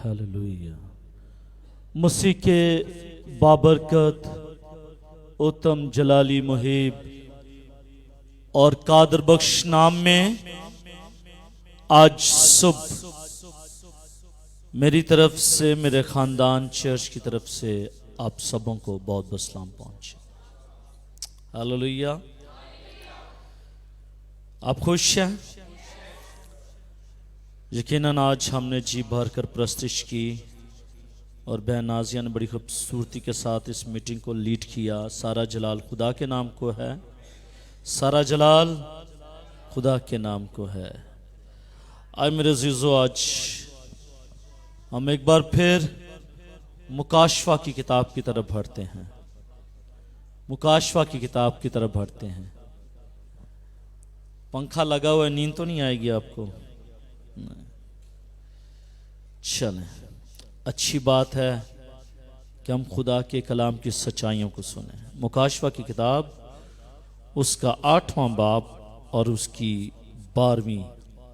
Hallelujah. मसीह के बाबरकत उत्तम जलाली मुहिब और कादर बख्श नाम में आज सुबह मेरी तरफ से, मेरे खानदान चर्च की तरफ से आप सबों को बहुत बहुत सलाम पहुंचे। हालेलुया। आप खुश हैं? यकीनन आज हमने जी भर कर प्रस्तिश की और बहन नाजिया ने बड़ी खूबसूरती के साथ इस मीटिंग को लीड किया। सारा जलाल खुदा के नाम को है, सारा जलाल खुदा के नाम को है। आए मेरे अज़ीज़ों, आज हम एक बार फिर मुकाशवा की किताब की तरफ बढ़ते हैं। मुकाशवा की किताब की तरफ बढ़ते हैं। पंखा लगा हुआ है, नींद तो नहीं आएगी आपको? चलें, अच्छी बात है कि हम खुदा के कलाम की सच्चाइयों को सुने। मुकाशवा की किताब, उसका 8वां बाब और उसकी 12वीं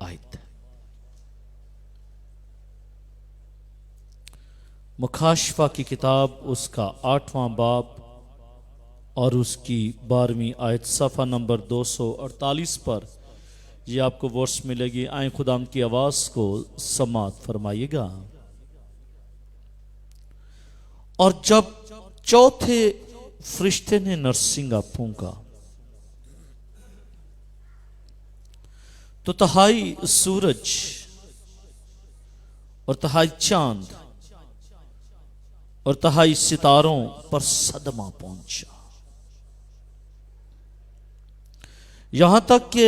आयत। मुकाशवा की किताब, उसका 8वां बाब और उसकी 12वीं आयत, सफ़ा नंबर 248 पर ये आपको वर्स मिलेगी। आए खुदाम की आवाज़ को समात फरमाइएगा। और जब चौथे फरिश्ते ने नरसिंगा फूंका तो तहाई सूरज और तहाई चांद और तहाई सितारों पर सदमा पहुंचा, यहां तक कि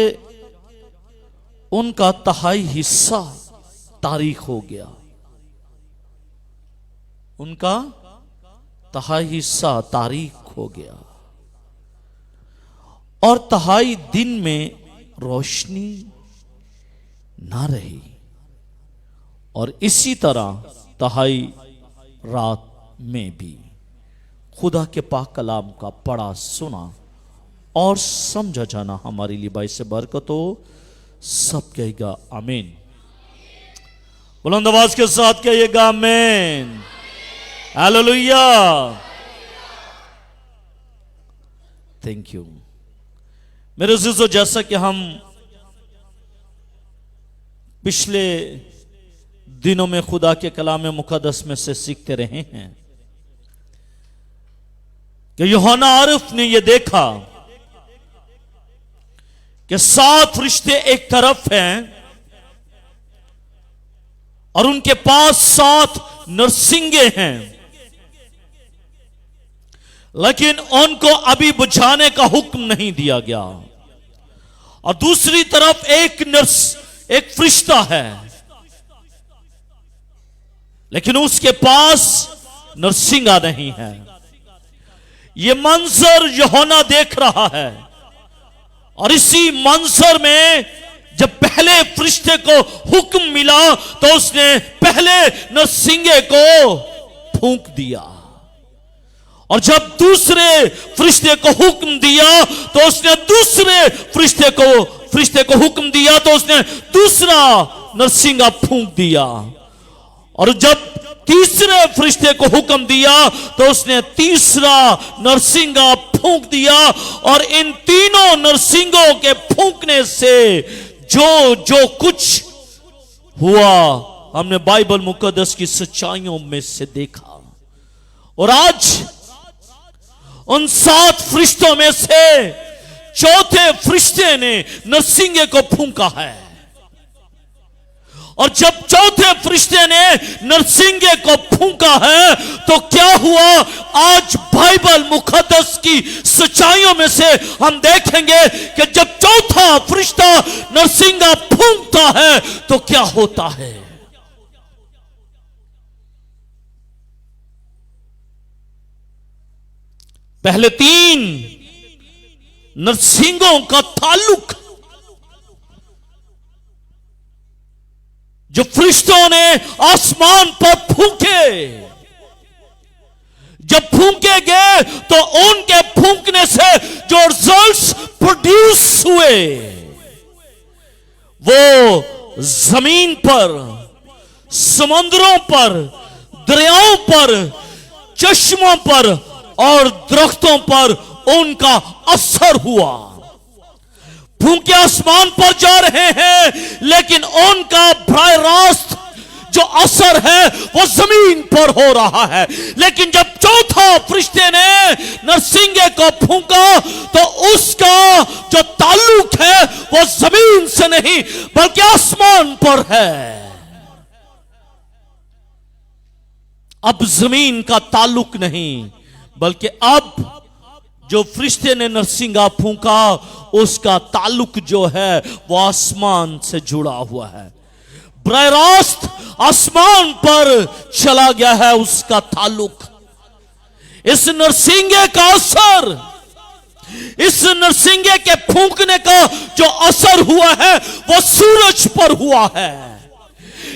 उनका तहाई हिस्सा तारीख हो गया। उनका तहाई हिस्सा तारीख हो गया और तहाई दिन में रोशनी ना रही और इसी तरह तहाई रात में भी। खुदा के पाक कलाम का पढ़ा, सुना और समझा जाना हमारे लिए बाइस से बरकत हो। सब कहेगा आमीन। बुलंद आवाज के साथ कहिएगा आमीन। हालेलुया। थैंक यू मेरे अज़ीज़ों, जैसा कि हम पिछले दिनों में खुदा के कलाम मुकद्दस में से सीखते रहे हैं कि यूहन्ना आरिफ ने यह देखा कि 7 फरिश्ते एक तरफ हैं और उनके पास 7 नरसिंगे हैं, लेकिन उनको अभी बुझाने का हुक्म नहीं दिया गया। और दूसरी तरफ एक फरिश्ता है, लेकिन उसके पास नरसिंगा नहीं है। यह मंजर यूहन्ना देख रहा है और इसी मंजर में जब पहले फरिश्ते को हुक्म मिला तो उसने पहले नरसिंगे को फूंक दिया, और जब दूसरे फरिश्ते को हुक्म दिया तो उसने दूसरे फरिश्ते को हुक्म दिया तो उसने दूसरा नरसिंगा फूंक दिया, और जब तीसरे फरिश्ते को हुक्म दिया तो उसने तीसरा नरसिंगा फूंक दिया। और इन तीनों नरसिंगों के फूंकने से जो कुछ हुआ हमने बाइबल मुकद्दस की सच्चाइयों में से देखा। और आज उन 7 फरिश्तों में से चौथे फरिश्ते ने नरसिंगे को फूंका है, और जब चौथे फरिश्ते ने नरसिंगे को फूंका है तो क्या हुआ? आज बाइबल मुकद्दस की सच्चाइयों में से हम देखेंगे कि जब चौथा फरिश्ता नरसिंगा फूंकता है तो क्या होता है। पहले 3 नरसिंगों का ताल्लुक जो फरिश्तों ने आसमान पर फूंके, जब फूंके गए तो उनके फूंकने से जो रिजल्ट्स प्रोड्यूस हुए वो जमीन पर समुद्रों पर, दरियाओं पर, चश्मों पर और दरख्तों पर उनका असर हुआ। भूखे आसमान पर जा रहे हैं, लेकिन उनका बराह रास्त जो असर है वो जमीन पर हो रहा है। लेकिन जब चौथा फरिश्ते ने नरसिंगे को फूंका तो उसका जो ताल्लुक है वो जमीन से नहीं बल्कि आसमान पर है। अब जमीन का ताल्लुक नहीं, बल्कि अब जो फरिश्ते ने नरसिंगा फूंका उसका ताल्लुक जो है वो आसमान से जुड़ा हुआ है। बराह रास्त आसमान पर चला गया है उसका ताल्लुक। इस नरसिंगे का असर, इस नरसिंगे के फूंकने का जो असर हुआ है वो सूरज पर हुआ है।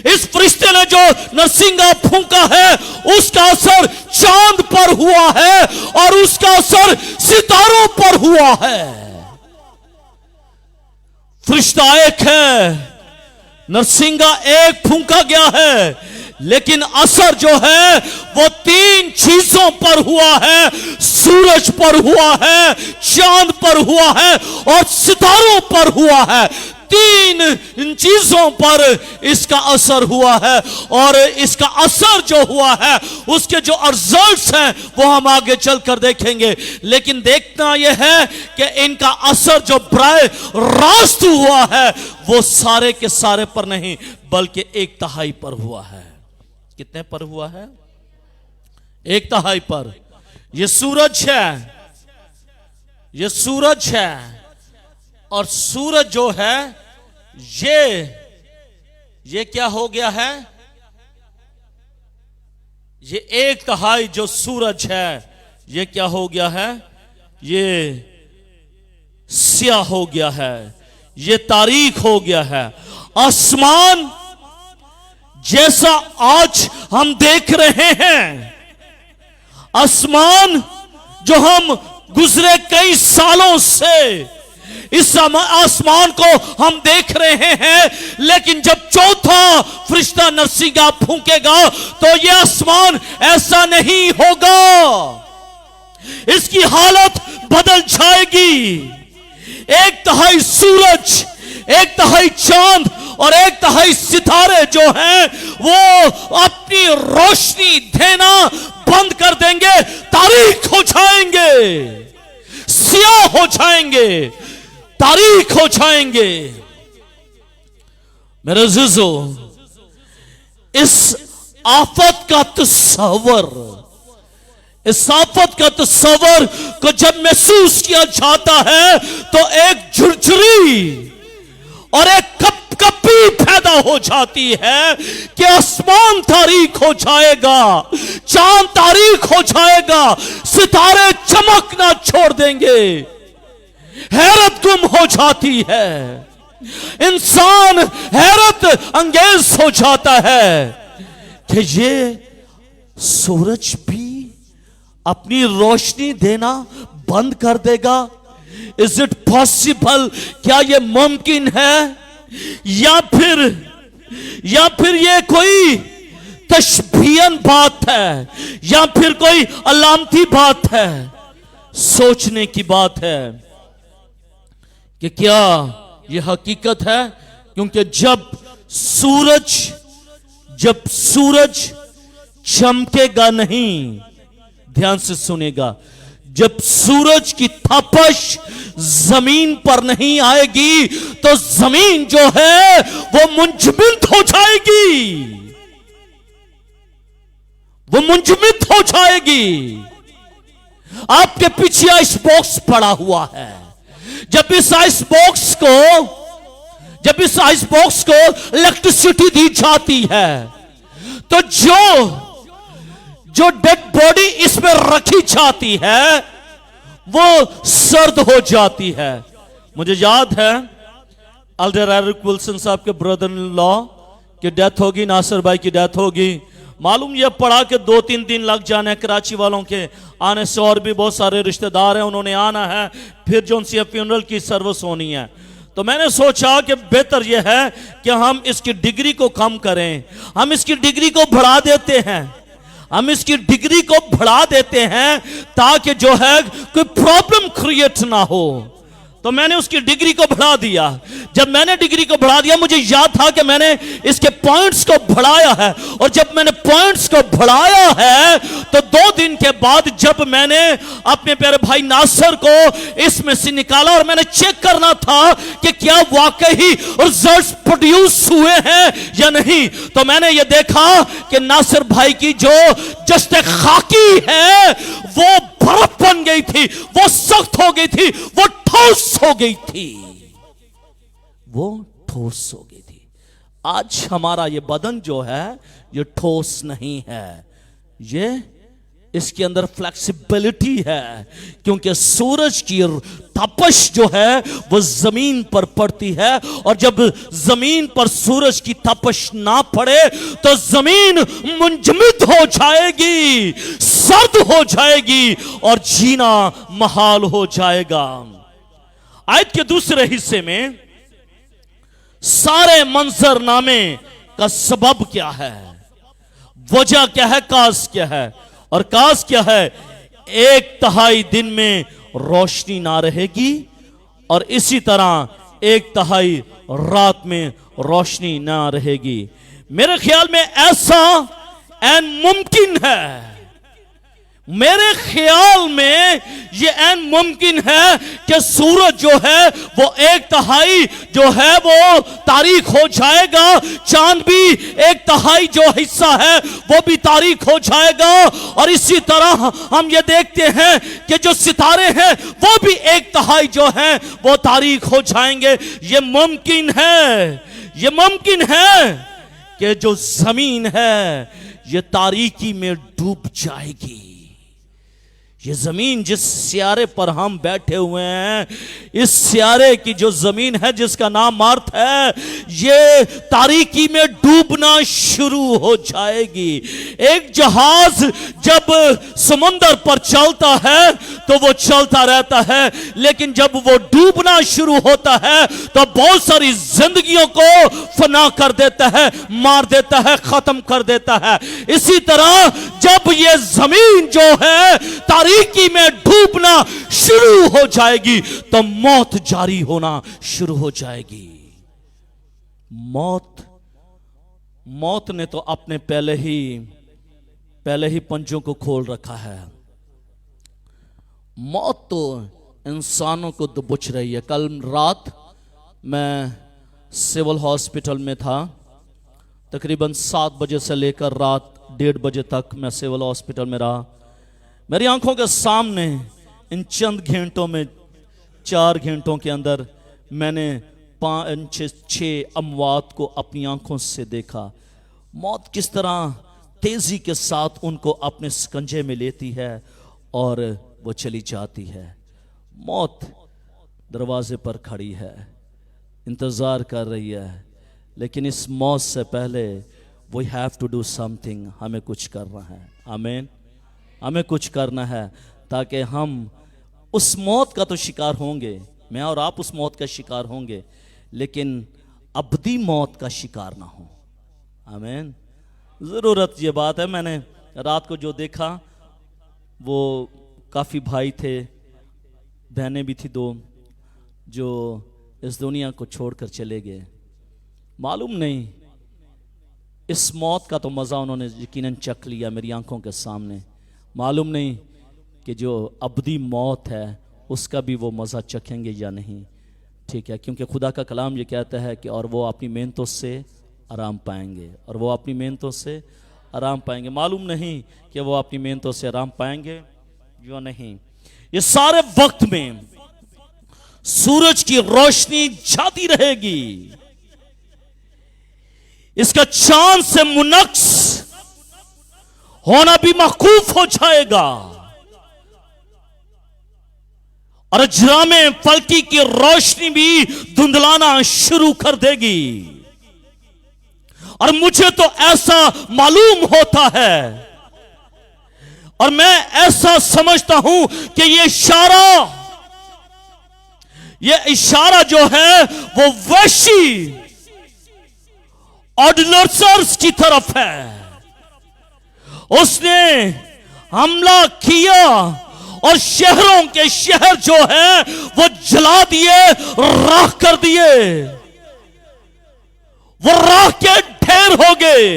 इस फरिश्ते ने जो नरसिंगा फूंका है उसका असर चांद पर हुआ है और उसका असर सितारों पर हुआ है। फरिश्ता एक है, नरसिंगा एक फूंका गया है, लेकिन असर जो है वो तीन चीजों पर हुआ है। सूरज पर हुआ है, चांद पर हुआ है और सितारों पर हुआ है। तीन चीजों पर इसका असर हुआ है और इसका असर जो हुआ है उसके जो रिजल्ट्स हैं वो हम आगे चलकर देखेंगे। लेकिन देखना यह है कि इनका असर जो बराह रास्त हुआ है वो सारे के सारे पर नहीं बल्कि 1/3 पर हुआ है। कितने पर हुआ है? 1/3 पर। ये सूरज है, ये सूरज है और सूरज जो है ये क्या हो गया है? ये 1/3 जो सूरज है ये क्या हो गया है? ये स्याह हो गया है, ये तारीख हो गया है। आसमान जैसा आज हम देख रहे हैं, आसमान जो हम गुजरे कई सालों से इस आसमान को हम देख रहे हैं, लेकिन जब चौथा फरिश्ता नरसिंगा फूंकेगा तो यह आसमान ऐसा नहीं होगा। इसकी हालत बदल जाएगी। 1/3 सूरज, 1/3 चांद और 1/3 सितारे जो हैं वो अपनी रोशनी देना बंद कर देंगे, तारीख हो जाएंगे, स्याह हो जाएंगे, तारीख हो जाएंगे। मेरे अज़ीज़ों, इस आफत का तस्वर, इस आफत का तस्वर को जब महसूस किया जाता है तो एक झुरझुरी और एक कपकपी पैदा हो जाती है कि आसमान तारीख हो जाएगा, चांद तारीख हो जाएगा, सितारे चमकना छोड़ देंगे, हैरत गुम हो जाती है, इंसान हैरत अंगेज हो जाता है कि ये सूरज भी अपनी रोशनी देना बंद कर देगा। Is it possible? क्या यह मुमकिन है? या फिर ये कोई तशबीहन बात है या फिर कोई अलामती बात है? सोचने की बात है कि क्या यह हकीकत है। क्योंकि जब सूरज चमकेगा नहीं, ध्यान से सुनेगा, जब सूरज की तपश जमीन पर नहीं आएगी तो जमीन जो है वो मुंजमद हो जाएगी, वो मुंजमद हो जाएगी। आपके पीछे आइस बॉक्स पड़ा हुआ है। जब इस आइस बॉक्स को इलेक्ट्रिसिटी दी जाती है तो जो डेड बॉडी इसमें रखी जाती है वो सर्द हो जाती है। मुझे याद है एल्डर एरिक विल्सन साहब के ब्रदर इन लॉ की डेथ होगी, नासिर भाई की डेथ होगी। मालूम यह पड़ा कि 2-3 दिन लग जाने कराची वालों के आने से, और भी बहुत सारे रिश्तेदार हैं, उन्होंने आना है, फिर जो उनसे फ्यूनरल की सर्विस होनी है। तो मैंने सोचा कि बेहतर यह है कि हम इसकी डिग्री को कम करें, हम इसकी डिग्री को बढ़ा देते हैं, हम इसकी डिग्री को बढ़ा देते हैं ताकि जो है कोई प्रॉब्लम क्रिएट ना हो। तो मैंने उसकी डिग्री को बढ़ा दिया। जब मैंने डिग्री को बढ़ा दिया, मुझे याद था कि मैंने इसके पॉइंट्स को बढ़ाया है, और जब मैंने पॉइंट्स को बढ़ाया है तो 2 दिन के बाद जब मैंने अपने प्यारे भाई नासिर को इसमें से निकाला और मैंने चेक करना था कि क्या वाकई रिजल्ट्स प्रोड्यूस हुए हैं या नहीं, तो मैंने ये देखा कि नासिर भाई की जो जस्ट खाकी है वो बर्फ बन गई थी, वो सख्त हो गई थी, वो ठोस हो गई थी, वो ठोस हो गई थी। आज हमारा ये बदन जो है ये ठोस नहीं है, ये इसके अंदर फ्लेक्सिबिलिटी है, क्योंकि सूरज की तपश जो है वो जमीन पर पड़ती है, और जब जमीन पर सूरज की तपश ना पड़े तो जमीन मुंजमद हो जाएगी, सर्द हो जाएगी और जीना महाल हो जाएगा। आयत के दूसरे हिस्से में सारे मंजरनामे का सबब क्या है, वजह क्या है, काज क्या है, और काज क्या है, 1/3 दिन में रोशनी ना रहेगी और इसी तरह 1/3 रात में रोशनी ना रहेगी। मेरे ख्याल में ऐसा ऐन मुमकिन है, मेरे ख्याल में ये ऐन मुमकिन है कि सूरज जो है वो 1/3 जो है वो तारीख हो जाएगा, चांद भी 1/3 जो हिस्सा है वो भी तारीख हो जाएगा, और इसी तरह हम ये देखते हैं कि जो सितारे हैं वो भी 1/3 जो है वो तारीख हो जाएंगे। ये मुमकिन है, ये मुमकिन है कि जो जमीन है ये तारीकी में डूब जाएगी। ये जमीन जिस सियारे पर हम बैठे हुए हैं, इस सियारे की जो जमीन है जिसका नाम मार्थ है, ये तारीकी में डूबना शुरू हो जाएगी। एक जहाज जब समुंदर पर चलता है तो वो चलता रहता है, लेकिन जब वो डूबना शुरू होता है तो बहुत सारी जिंदगियों को फना कर देता है, मार देता है, खत्म कर देता है। इसी तरह जब ये जमीन जो है तारीकी में डूबना शुरू हो जाएगी तो मौत जारी होना शुरू हो जाएगी। मौत ने तो अपने पहले ही पंजों को खोल रखा है। मौत तो इंसानों को दबोच रही है। कल रात मैं सिविल हॉस्पिटल में था, तकरीबन 7 बजे से लेकर रात 1:30 बजे तक मैं सिविल हॉस्पिटल में रहा। मेरी आंखों के सामने इन चंद घंटों में, 4 घंटों के अंदर मैंने 5-6 अमवात को अपनी आंखों से देखा। मौत किस तरह तेजी के साथ उनको अपने शिकंजे में लेती है और वो चली जाती है। मौत दरवाजे पर खड़ी है, इंतजार कर रही है, लेकिन इस मौत से पहले we have to do something. हमें कुछ करना है। आमीन। हमें कुछ करना है ताकि हम उस मौत का तो शिकार होंगे, मैं और आप उस मौत का शिकार होंगे, लेकिन अबदी मौत का शिकार ना हो। आमीन। ज़रूरत ये बात है। मैंने रात को जो देखा वो काफ़ी भाई थे, बहनें भी थी 2, जो इस दुनिया को छोड़कर चले गए। मालूम नहीं, इस मौत का तो मज़ा उन्होंने यकीनन चख लिया मेरी आंखों के सामने। मालूम नहीं कि जो अबदी मौत है उसका भी वो मज़ा चखेंगे या नहीं। ठीक है, क्योंकि खुदा का कलाम ये कहता है कि और वो अपनी मेहनतों से आराम पाएंगे, और वो अपनी मेहनतों से आराम पाएंगे। मालूम नहीं कि वो अपनी मेहनतों से आराम पाएंगे या नहीं। ये सारे वक्त में सूरज की रोशनी जाती रहेगी, इसका चांद से मुनक्स होना भी मौकूफ हो जाएगा, और अजरामे फल्की की रोशनी भी धुंधलाना शुरू कर देगी। और मुझे तो ऐसा मालूम होता है और मैं ऐसा समझता हूं कि ये ये इशारा जो है वो वैशी ऑर्डिनर्सर्स की तरफ है। उसने हमला किया और शहरों के शहर जो है वो जला दिए, राख कर दिए, वो राख के ढेर हो गए।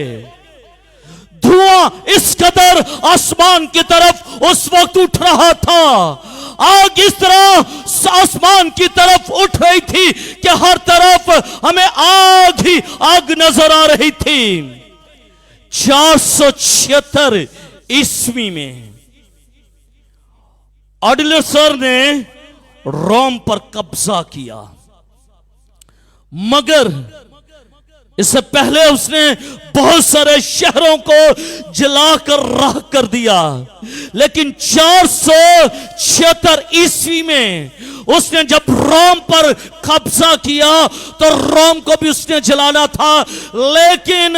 धुआं इस कदर आसमान की तरफ उस वक्त उठ रहा था, आग इस तरह आसमान की तरफ उठ रही थी कि हर तरफ हमें आग ही आग नजर आ रही थी। 476 ईस्वी में ऑर्डिनर्सर ने रोम पर कब्जा किया, मगर इससे पहले उसने बहुत सारे शहरों को जलाकर राख कर दिया। लेकिन 476 ईस्वी में उसने जब रोम पर कब्जा किया तो रोम को भी उसने जलाना था, लेकिन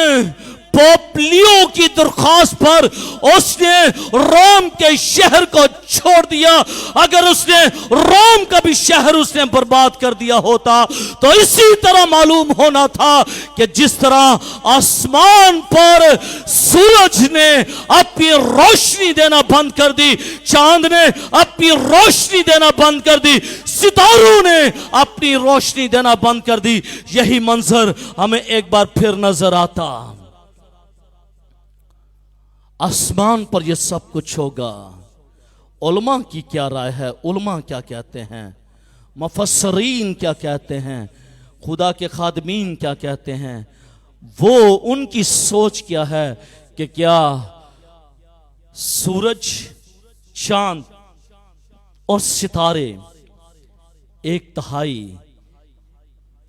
पोप लियो की दरख्वास्त पर उसने रोम के शहर को छोड़ दिया। अगर उसने रोम का भी शहर उसने बर्बाद कर दिया होता तो इसी तरह मालूम होना था कि जिस तरह आसमान पर सूरज ने अपनी रोशनी देना बंद कर दी, चांद ने अपनी रोशनी देना बंद कर दी, सितारों ने अपनी रोशनी देना बंद कर दी, यही मंजर हमें एक बार फिर नजर आता। आसमान पर यह सब कुछ होगा। उलमा की क्या राय है, उलमा क्या कहते हैं, मुफस्सरीन क्या कहते हैं, खुदा के खादमीन क्या कहते हैं, वो उनकी सोच क्या है कि क्या सूरज, चांद और सितारे 1/3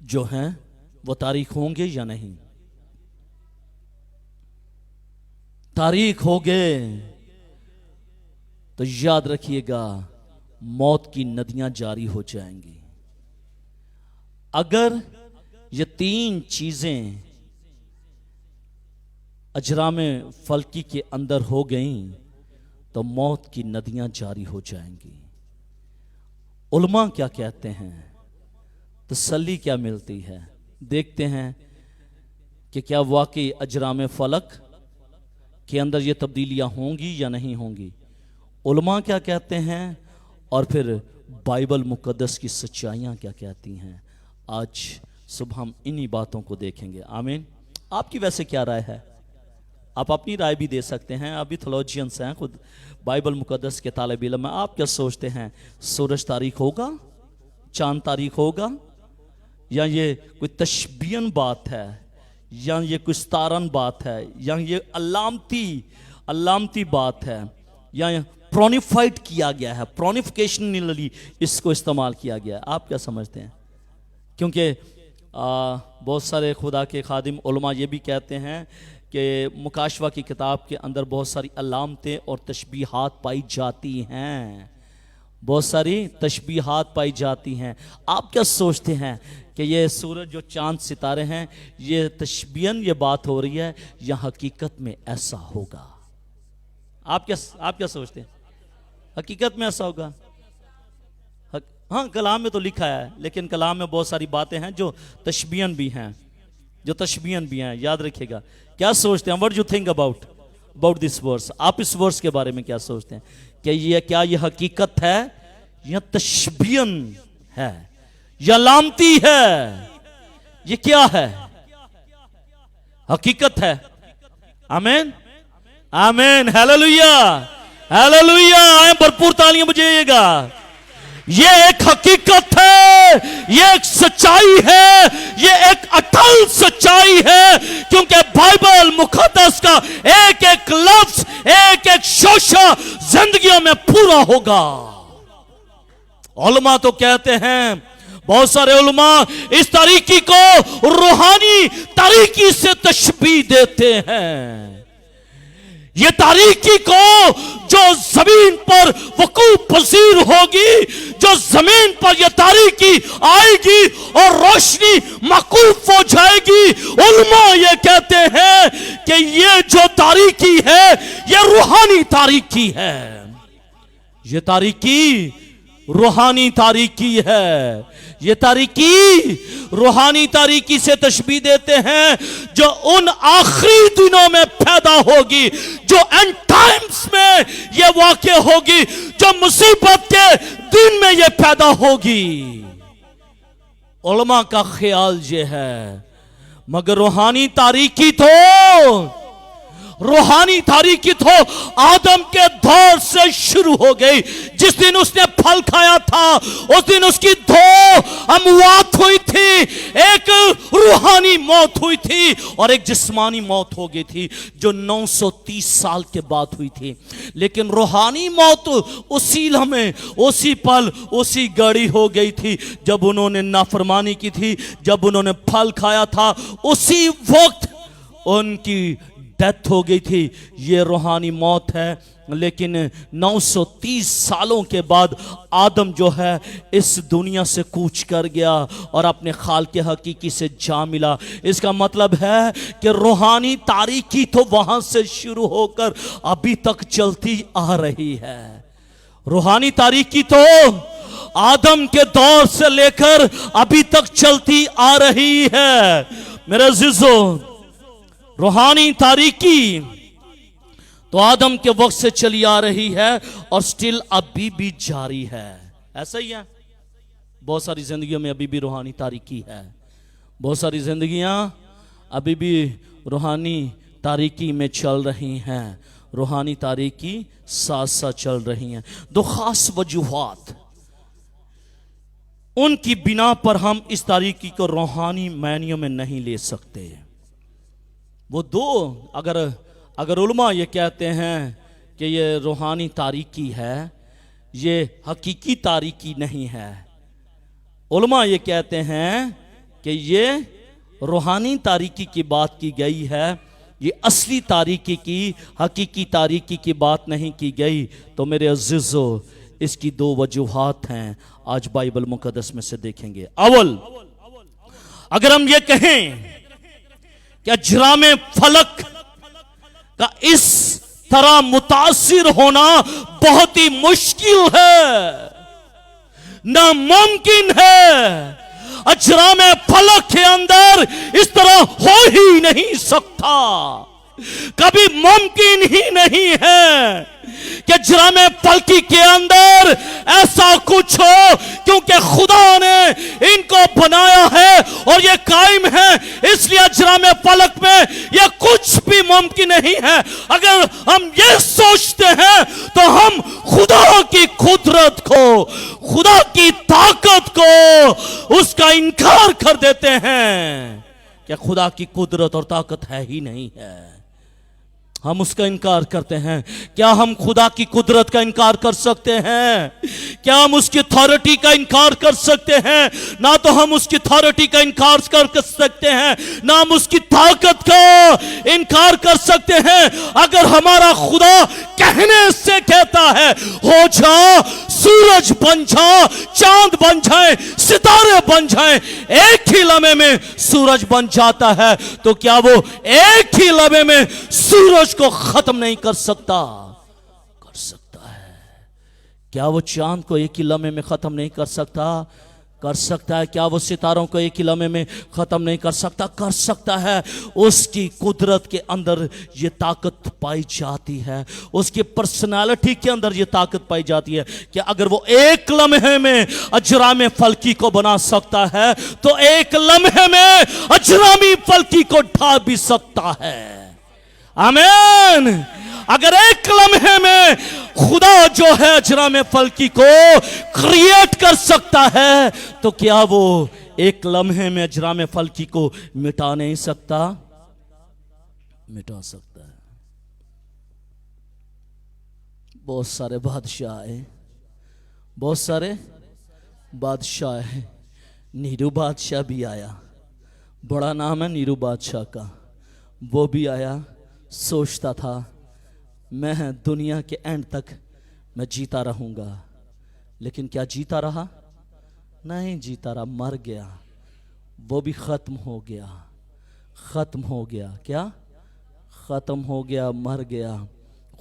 जो हैं वो तारीख होंगे या नहीं? तारीख हो गए तो याद रखिएगा मौत की नदियां जारी हो जाएंगी। अगर ये 3 चीजें अजरामे फल्की के अंदर हो गईं तो मौत की नदियां जारी हो जाएंगी। उलमा क्या कहते हैं, तसल्ली क्या मिलती है? देखते हैं कि क्या वाकई अजरामे फलक के अंदर ये तब्दीलियां होंगी या नहीं होंगी। उलमा क्या कहते हैं और फिर बाइबल मुकद्दस की सच्चाइयां क्या कहती हैं। आज सुबह हम इन्हीं बातों को देखेंगे। आमीन। आपकी वैसे क्या राय है? आप अपनी राय भी दे सकते हैं। आप भी थोलॉजियंस हैं, खुद बाइबल मुकद्दस के तालिब इल्म हैं। आप क्या सोचते हैं, सूरज तारीख होगा, चांद तारीख होगा, या ये कोई तशबीहन बात है, या ये कुछ तारन बात है, या ये अलामती बात है, या प्रोनिफाइड किया गया है, प्रोनिफिकेशनली इसको इस्तेमाल किया गया है? आप क्या समझते हैं? क्योंकि बहुत सारे खुदा के खादिम उलमा ये भी कहते हैं कि मुकाशवा की किताब के अंदर बहुत सारी अलामतें और तशबीहात पाई जाती हैं, बहुत सारी तशबीहात पाई जाती हैं। आप क्या सोचते हैं कि ये सूरज जो चांद सितारे हैं ये तशबीहन ये बात हो रही है या हकीकत में ऐसा होगा? आप क्या सोचते हैं, हकीकत में ऐसा होगा? हाँ, कलाम में तो लिखा है, लेकिन कलाम में बहुत सारी बातें हैं जो तशबीहन भी हैं, याद रखिएगा। क्या सोचते हैं? What you think about this verse? आप इस वर्स के बारे में क्या सोचते हैं कि क्या ये हकीकत है या तशबीहन है या लामती है? ये क्या है? हकीकत है। आमीन, आमीन, हालेलुया, हालेलुया। आए भरपूर तालियां बजाइएगा। ये एक हकीकत है, ये एक सच्चाई है, ये एक अटल सच्चाई है, क्योंकि बाइबल मुकद्दस का एक एक लफ्ज, एक एक शोशा जिंदगियों में पूरा होगा। उलमा तो कहते हैं, बहुत सारे उलमा इस तारीकी को रूहानी तारीकी से तशबीह देते हैं। ये तारीकी को जो जमीन पर वकूफ पजीर होगी, जो जमीन पर यह तारीकी आएगी और रोशनी मकूफ हो जाएगी, उलमा ये कहते हैं कि ये जो तारीकी है ये रूहानी तारीकी है। ये तारीकी रूहानी तारीकी है। ये तारीकी रूहानी तारीकी से तशबीह देते हैं जो उन आखिरी दिनों में पैदा होगी, जो एंड टाइम्स में ये वाक़या होगी, जो मुसीबत के दिन में ये पैदा होगी। उलमा का ख्याल ये है, मगर रूहानी तारीकी तो आदम के दौर से शुरू हो गई। जिस दिन उसने फल खाया था उस दिन उसकी दो अमवात हुई थी, एक रूहानी मौत हुई थी और एक जिस्मानी मौत हो गई थी जो 930 साल के बाद हुई थी। लेकिन रूहानी मौत उसी लम्हे, उसी पल, उसी घड़ी हो गई थी जब उन्होंने नाफरमानी की थी, जब उन्होंने फल खाया था उसी वक्त उनकी डेथ हो गई थी। ये रूहानी मौत है। लेकिन 930 सालों के बाद आदम जो है इस दुनिया से कूच कर गया और अपने खाल के हकीकी से जा मिला। इसका मतलब है कि रूहानी तारीकी तो वहां से शुरू होकर अभी तक चलती आ रही है। रूहानी तारीकी तो आदम के दौर से लेकर अभी तक चलती आ रही है। मेरे अजीजों, रूहानी तारीकी तो आदम के वक्त से चली आ रही है और स्टिल अभी भी जारी है। ऐसा ही है, बहुत सारी जिंदगियों में अभी भी रूहानी तारीकी है। बहुत सारी जिंदगियां अभी भी रूहानी तारीकी में चल रही हैं। रूहानी तारीकी साथ साथ चल रही हैं। दो खास वजूहात, उनकी बिना पर हम इस तारीकी को रूहानी मायनियों में नहीं ले सकते। वो दो, अगर उलमा ये कहते हैं कि ये रूहानी तारीकी है, ये हकीकी तारीकी नहीं है। उलमा ये कहते हैं कि ये रूहानी तारीकी की बात की गई है, ये असली तारीकी की, हकीकी तारीकी की बात नहीं की गई। तो मेरे अज़ीज़ों, इसकी दो वजूहात हैं, आज बाइबल मुकद्दस में से देखेंगे। अव्वल, अगर हम ये कहें कि अजरामे फलक का इस तरह मुतासिर होना बहुत ही मुश्किल है, नामुमकिन है। अजरामे फलक के अंदर इस तरह हो ही नहीं सकता, कभी मुमकिन ही नहीं है कि अजरामे फलकी के अंदर ऐसा कुछ हो, क्योंकि खुदा ने इनको बनाया है और ये कायम है। इसलिए अजरामे फलक में ये कुछ भी मुमकिन नहीं है। अगर हम ये सोचते हैं तो हम खुदा की कुदरत को, खुदा की ताकत को, उसका इनकार कर देते हैं कि खुदा की कुदरत और ताकत है ही नहीं है। हम उसका इनकार करते हैं। क्या हम खुदा की कुदरत का इनकार कर सकते हैं? क्या हम उसकी अथॉरिटी का इनकार कर सकते हैं? ना तो हम उसकी अथॉरिटी का इनकार कर सकते हैं, ना हम उसकी ताकत का इनकार कर सकते हैं। अगर हमारा खुदा कहने से कहता है हो जा, सूरज बन जा, चांद बन जाए, सितारे बन जाए, एक ही लम्हे में सूरज बन जाता है, तो क्या वो एक ही लम्हे में सूरज को खत्म नहीं कर सकता? कर सकता है। क्या वो चांद को एक ही लम्हे में खत्म नहीं कर सकता? कर सकता है। क्या वो सितारों को एक ही लम्हे में खत्म नहीं कर सकता? कर सकता है। उसकी कुदरत के अंदर ये ताकत पाई जाती है, उसकी पर्सनालिटी के अंदर ये ताकत पाई जाती है कि अगर वो एक लम्हे में अजरामे फलकी को बना सकता है तो एक लम्हे में अजरामी फलकी को ढा भी सकता है। आमीन। अगर एक लम्हे में खुदा जो है अजरामे फलकी को क्रिएट कर सकता है तो क्या वो एक लम्हे में अजरामे फलकी को मिटा नहीं सकता? मिटा सकता है। बहुत सारे बादशाह हैं, बहुत सारे बादशाह हैं। नीरू बादशाह भी आया, बड़ा नाम है नीरू बादशाह का। वो भी आया, सोचता था मैं दुनिया के एंड तक मैं जीता रहूंगा। लेकिन क्या जीता रहा? नहीं जीता रहा, मर गया। वो भी खत्म हो गया, खत्म हो गया। क्या खत्म हो गया? मर गया।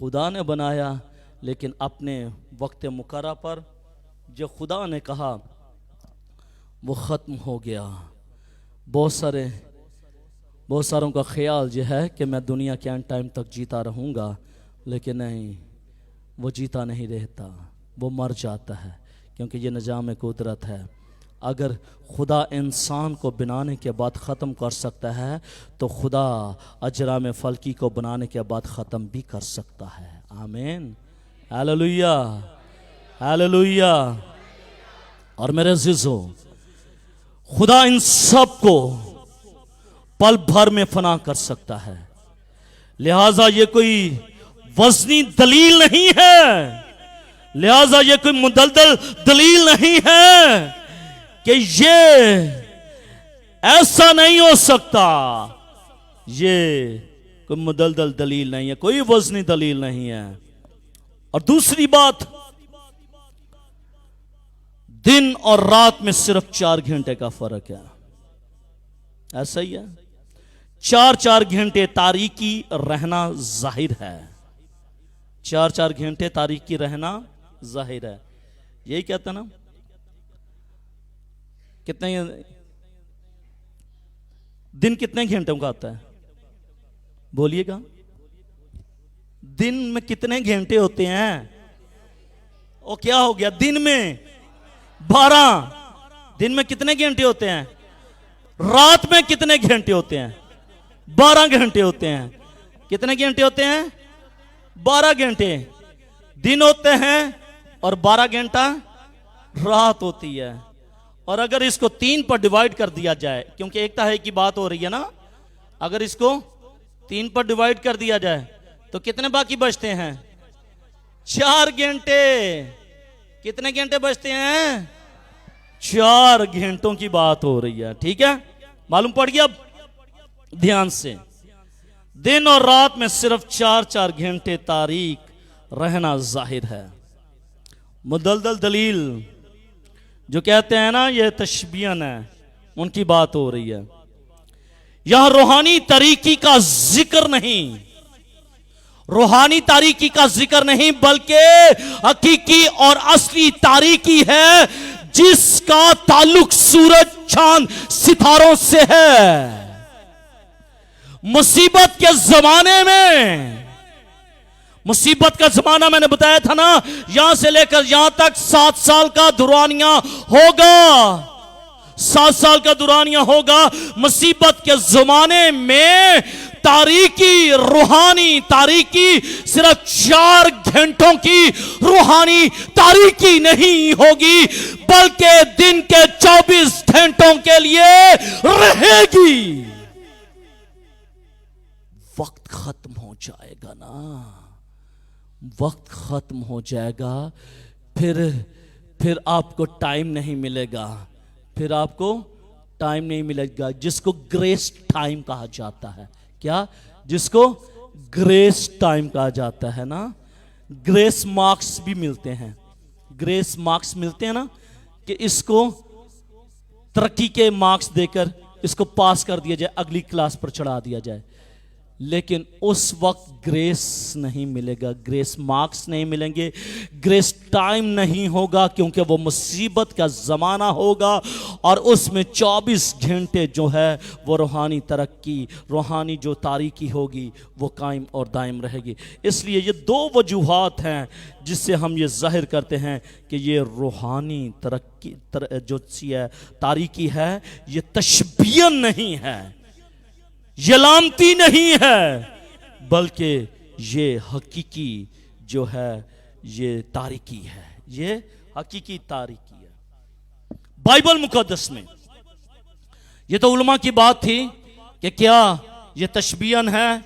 खुदा ने बनाया लेकिन अपने वक्त मुकर्रर पर जो खुदा ने कहा वो ख़त्म हो गया। बहुत सारों का ख्याल जो है कि मैं दुनिया के एंड टाइम तक जीता रहूँगा, लेकिन नहीं, वो जीता नहीं रहता, वो मर जाता है, क्योंकि ये निज़ाम कुदरत है। अगर खुदा इंसान को बनाने के बाद ख़त्म कर सकता है तो खुदा अजराम फल्की को बनाने के बाद ख़त्म भी कर सकता है। आमीन, हालेलुया, हालेलुया। और मेरे अज़ीज़ों, खुदा इन सब को पल भर में फना कर सकता है। लिहाजा ये कोई वज़नी दलील नहीं है, लिहाजा ये कोई मुदलदल दलील नहीं है कि ये ऐसा नहीं हो सकता। ये कोई मुदलदल दलील नहीं है, कोई वज़नी दलील नहीं है। और दूसरी बात, दिन और रात में सिर्फ 4 घंटे का फर्क है। ऐसा ही है, 4 घंटे तारीकी रहना जाहिर है, 4 घंटे तारीकी रहना जाहिर है। यही कहता ना, कितने दिन कितने घंटों का आता है? बोलिएगा, दिन में कितने घंटे होते हैं? ओ क्या हो गया, दिन में 12। दिन में कितने घंटे होते हैं? रात में कितने घंटे होते हैं? 12 घंटे होते हैं। कितने घंटे होते हैं? 12 घंटे दिन होते हैं और 12 घंटा रात होती है। और अगर इसको 3 पर डिवाइड कर दिया जाए, क्योंकि एक तरह की बात हो रही है ना, अगर इसको 3 पर डिवाइड कर दिया जाए तो कितने बाकी बचते हैं? 4 घंटे। कितने घंटे बचते हैं? 4 घंटों की बात हो रही है। ठीक है, मालूम पड़ गया? अब ध्यान से, दिन और रात में सिर्फ 4 घंटे तारीक रहना जाहिर है। मुदलदल दलील जो कहते हैं ना ये तशबीहन है, उनकी बात हो रही है। यहां रूहानी तारीकी का जिक्र नहीं, रूहानी तारीकी का जिक्र नहीं, बल्कि हकीकी और असली तारीकी है जिसका ताल्लुक सूरज, चांद, सितारों से है। मुसीबत के जमाने में, मुसीबत का जमाना मैंने बताया था ना, यहां से लेकर यहां तक 7 साल का दुरानिया होगा, 7 साल का दुरानिया होगा। मुसीबत के जमाने में तारीकी, रूहानी तारीकी सिर्फ 4 घंटों की रूहानी तारीकी नहीं होगी, बल्कि दिन के 24 घंटों के लिए रहेगी। वक्त खत्म हो जाएगा ना, वक्त खत्म हो जाएगा, फिर आपको टाइम नहीं मिलेगा, फिर आपको टाइम नहीं मिलेगा, जिसको ग्रेस टाइम कहा जाता है। क्या? जिसको ग्रेस टाइम कहा जाता है ना। ग्रेस मार्क्स भी मिलते हैं, ग्रेस मार्क्स मिलते हैं ना, कि इसको तरक्की के मार्क्स देकर इसको पास कर दिया जाए, अगली क्लास पर चढ़ा दिया जाए। लेकिन उस वक्त ग्रेस नहीं मिलेगा, ग्रेस मार्क्स नहीं मिलेंगे, ग्रेस टाइम नहीं होगा, क्योंकि वो मुसीबत का ज़माना होगा और उसमें 24 घंटे जो है वो रूहानी तरक्की, रूहानी जो तारीकी होगी वो कायम और दायम रहेगी। इसलिए ये 2 वजूहात हैं जिससे हम ये जाहिर करते हैं कि ये रूहानी तरक्की जो है तारीकी है, ये तशबीहन नहीं है, ये लामती नहीं है, बल्कि ये हकीकी जो है ये तारीकी है, ये हकीकी तारीकी है। बाइबल मुकद्दस में ये तो उलमा की बात थी कि क्या ये तशबीहन है,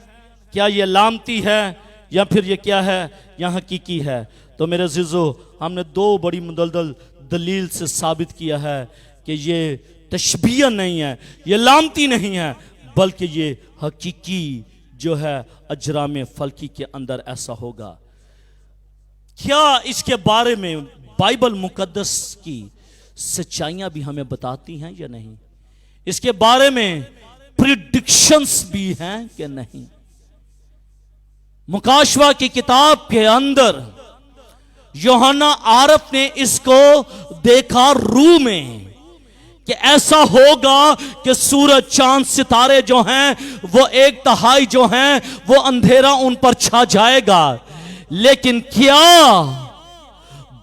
क्या ये लामती है, या फिर ये क्या है, या हकीकी है। तो मेरे अज़ीज़ो, हमने 2 बड़ी मुदलदल दलील से साबित किया है कि ये तशबीहन नहीं है, ये लामती नहीं है, बल्कि ये हकीकी जो है अजराम फल्की के अंदर ऐसा होगा। क्या इसके बारे में बाइबल मुकद्दस की सच्चाइयां भी हमें बताती हैं या नहीं? इसके बारे में प्रिडिक्शंस भी हैं कि नहीं? मुकाशवा की किताब के अंदर यूहन्ना आरफ ने इसको देखा रूह में कि ऐसा होगा कि सूरज चांद सितारे जो हैं वो एक तिहाई जो हैं वो अंधेरा उन पर छा जाएगा। लेकिन क्या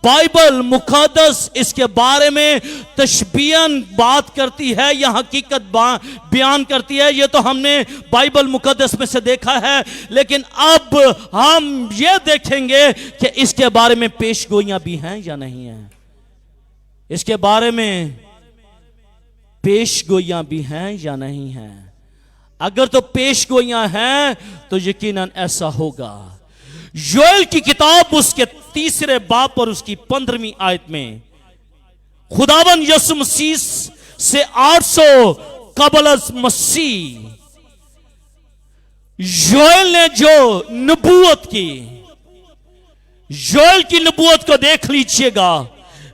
बाइबल मुकद्दस इसके बारे में तशबीहन बात करती है या हकीकत बयान करती है? ये तो हमने बाइबल मुकद्दस में से देखा है, लेकिन अब हम ये देखेंगे कि इसके बारे में पेशगोइयां भी हैं या नहीं हैं। इसके बारे में पेशगोइयां भी हैं या नहीं हैं। अगर तो पेशगोइयां हैं तो यकीनन ऐसा होगा। योएल की किताब उसके 3 बाब और उसकी 15वीं आयत में खुदावन यीशु मसीह से 800 कबल मसीह योएल ने जो नबूवत की, योएल की नबूवत को देख लीजिएगा,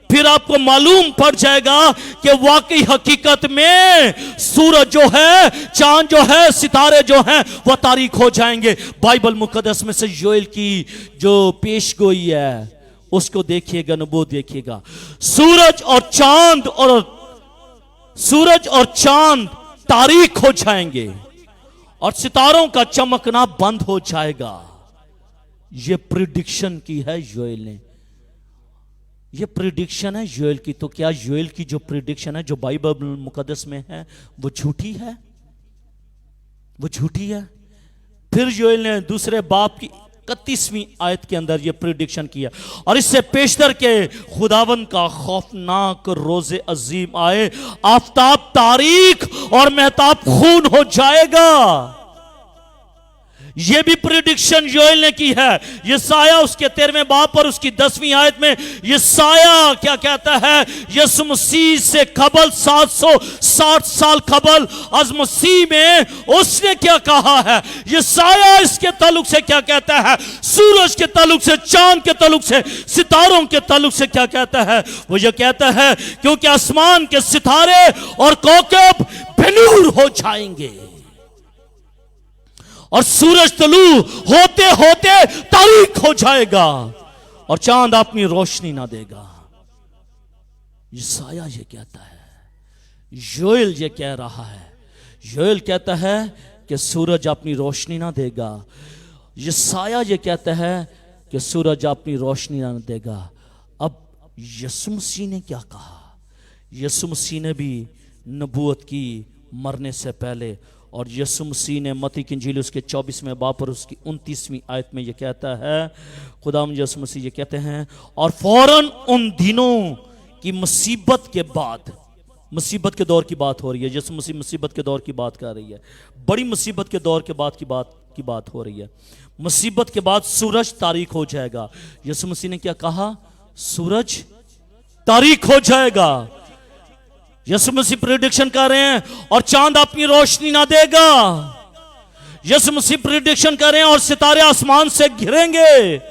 फिर आपको मालूम पड़ जाएगा कि वाकई हकीकत में सूरज जो है, चांद जो है, सितारे जो हैं वह तारीक हो जाएंगे। बाइबल मुकद्दस में से योएल की जो पेशगोई है उसको देखिएगा, नबूवत देखिएगा। सूरज और चांद तारीक हो जाएंगे और सितारों का चमकना बंद हो जाएगा। यह प्रिडिक्शन की है योएल ने। ये प्रिडिक्शन है योएल की। तो क्या योएल की जो प्रिडिक्शन है जो बाइबल मुकद्दस में है वो झूठी है? वो झूठी है। फिर योएल ने 2 बाब की 31वीं आयत के अंदर ये प्रिडिक्शन किया, और इससे पेशतर के खुदावन का खौफनाक रोज़े अजीम आए, आफताब तारीख और महताब खून हो जाएगा। यह भी प्रिडिक्शन योएल ने की है। यशाया उसके 13वें बाब पर उसकी 10वीं आयत में यशाया क्या कहता है? यीशु मसीह से कबल 760 साल कबल अज मसीह में उसने क्या कहा है? यशाया इसके ताल्लुक से क्या कहता है? सूरज के ताल्लुक से, चांद के ताल्लुक से, सितारों के ताल्लुक से क्या कहता है? वो ये कहता है क्योंकि आसमान के सितारे और कौकब बेनूर हो जाएंगे और सूरज तलू होते होते तारीक हो जाएगा और चांद अपनी रोशनी ना देगा। यशाया ये कहता है, योएल ये कह रहा है। योएल कहता है कि सूरज अपनी रोशनी ना देगा। यशाया ये कहता है कि सूरज अपनी रोशनी ना देगा। अब यीशु मसीह ने क्या कहा? यीशु मसीह ने भी नबूवत की मरने से पहले, और यीशु मसीह ने मत्ती की इंजील उसके 24वें बाब पर उसकी 29वीं आयत में यह कहता है, खुदाम यीशु मसीह ये कहते हैं, और फौरन उन दिनों की मुसीबत के बाद, मुसीबत के दौर की बात हो रही है। यीशु मसीह मुसीबत के दौर की बात कर रही है, बड़ी मुसीबत के दौर के बाद की बात हो रही है। मुसीबत के बाद सूरज तारीक हो जाएगा। यीशु मसीह ने क्या कहा? सूरज तारीक हो जाएगा। यीशु मसीह प्रिडिक्शन कर रहे हैं और चांद अपनी रोशनी ना देगा। यीशु मसीह प्रिडिक्शन कर रहे हैं और सितारे आसमान से गिरेंगे।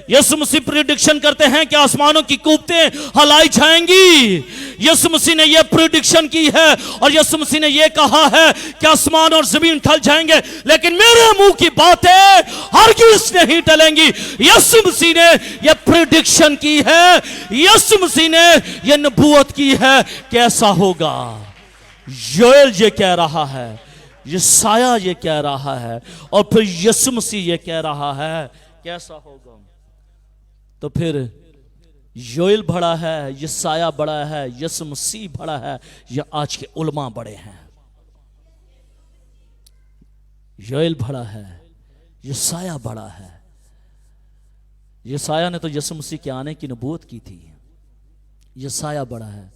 यीशु मसीह प्रिडिक्शन करते हैं कि आसमानों की कूबतें हलाई जाएंगी। यीशु मसीह ने यह प्रिडिक्शन की है और यीशु मसीह ने यह कहा है कि आसमान और जमीन टल जाएंगे, लेकिन मेरे मुंह की बातें हरगिज़ नहीं टलेंगी। यीशु मसीह ने यह प्रिडिक्शन की है, यीशु मसीह ने यह नबूवत की है कि ऐसा होगा। योएल ये कह रहा है, यशाया ये कह रहा है, और फिर यीशु मसीह ये कह रहा है कैसा होगा। तो फिर योएल बड़ा है, यशाया बड़ा है, यीशु मसीह बड़ा है, या आज के उलमा बड़े हैं? योएल बड़ा है, यशाया बड़ा है। यशाया ने तो यीशु मसीह के आने की नबूवत की थी। यशाया बड़ा है,